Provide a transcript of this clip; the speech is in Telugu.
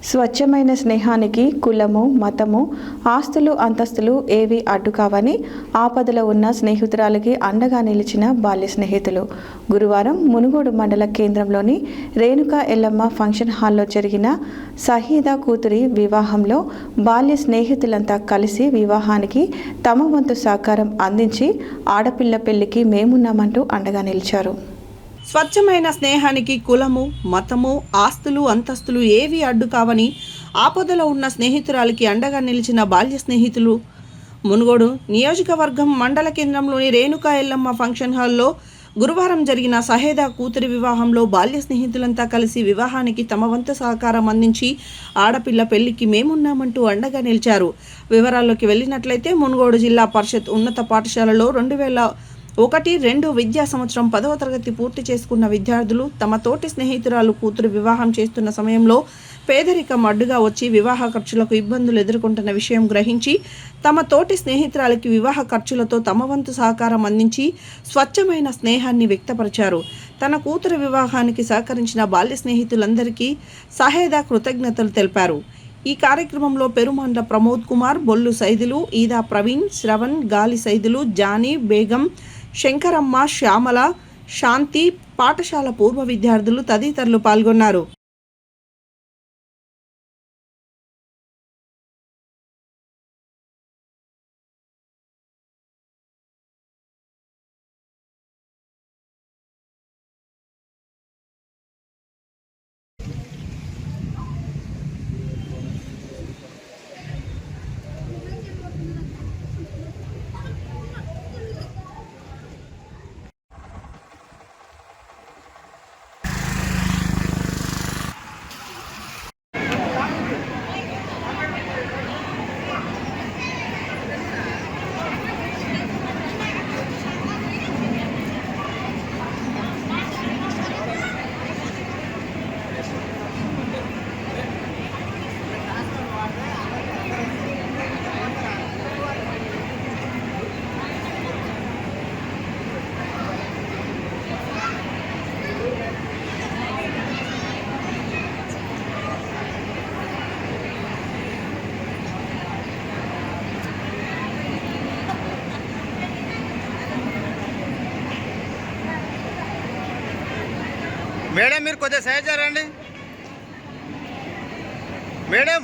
స్వచ్ఛమైన స్నేహానికి కులము, మతము, ఆస్తులు, అంతస్తులు ఏవి అడ్డు కావని ఆపదలో ఉన్న స్నేహితురాలికి అండగా నిలిచిన బాల్య స్నేహితులు. గురువారం మునుగోడు మండల కేంద్రంలోని రేణుకా ఎల్లమ్మ ఫంక్షన్ హాల్లో జరిగిన సహీదా కూతురి వివాహంలో బాల్య స్నేహితులంతా కలిసి వివాహానికి తమ వంతు సహకారం అందించి ఆడపిల్ల పెళ్లికి మేమున్నామంటూ అండగా నిలిచారు. స్వచ్ఛమైన స్నేహానికి కులము, మతము, ఆస్తులు, అంతస్తులు ఏవి అడ్డు కావని ఆపదలో ఉన్న స్నేహితురాలికి అండగా నిలిచిన బాల్య స్నేహితులు. మునుగోడు నియోజకవర్గం మండల కేంద్రంలోని రేణుకా ఎల్లమ్మ ఫంక్షన్ హాల్లో గురువారం జరిగిన సహేదా కూతురి వివాహంలో బాల్య స్నేహితులంతా కలిసి వివాహానికి తమ వంతు సహకారం అందించి ఆడపిల్ల పెళ్లికి మేమున్నామంటూ అండగా నిలిచారు. వివరాల్లోకి వెళ్ళినట్లయితే మునుగోడు జిల్లా పరిషత్ ఉన్నత పాఠశాలలో 2001-2 విద్యా సంవత్సరం 10వ తరగతి పూర్తి చేసుకున్న విద్యార్థులు తమ తోటి స్నేహితురాలు కూతురు వివాహం చేస్తున్న సమయంలో పేదరికం అడ్డుగా వచ్చి వివాహ ఖర్చులకు ఇబ్బందులు ఎదుర్కొంటున్న విషయం గ్రహించి తమ తోటి స్నేహితురాలికి వివాహ ఖర్చులతో తమ వంతు సహకారం అందించి స్వచ్ఛమైన స్నేహాన్ని వ్యక్తపరిచారు. తన కూతురు వివాహానికి సహకరించిన బాల్య స్నేహితులందరికీ సహేదా కృతజ్ఞతలు తెలిపారు. ఈ కార్యక్రమంలో పెరుమండ్ల ప్రమోద్ కుమార్, బొల్లు సైదులు, ఈదా ప్రవీణ్, శ్రవణ్, గాలి సైదులు, జానీ, బేగం, శంకరమ్మ, శ్యామల, శాంతి, పాఠశాల పూర్వ విద్యార్థులు తదితరులు పాల్గొన్నారు. మేడం మీరు కొద్దిగా సహాయం చేయండి మేడం.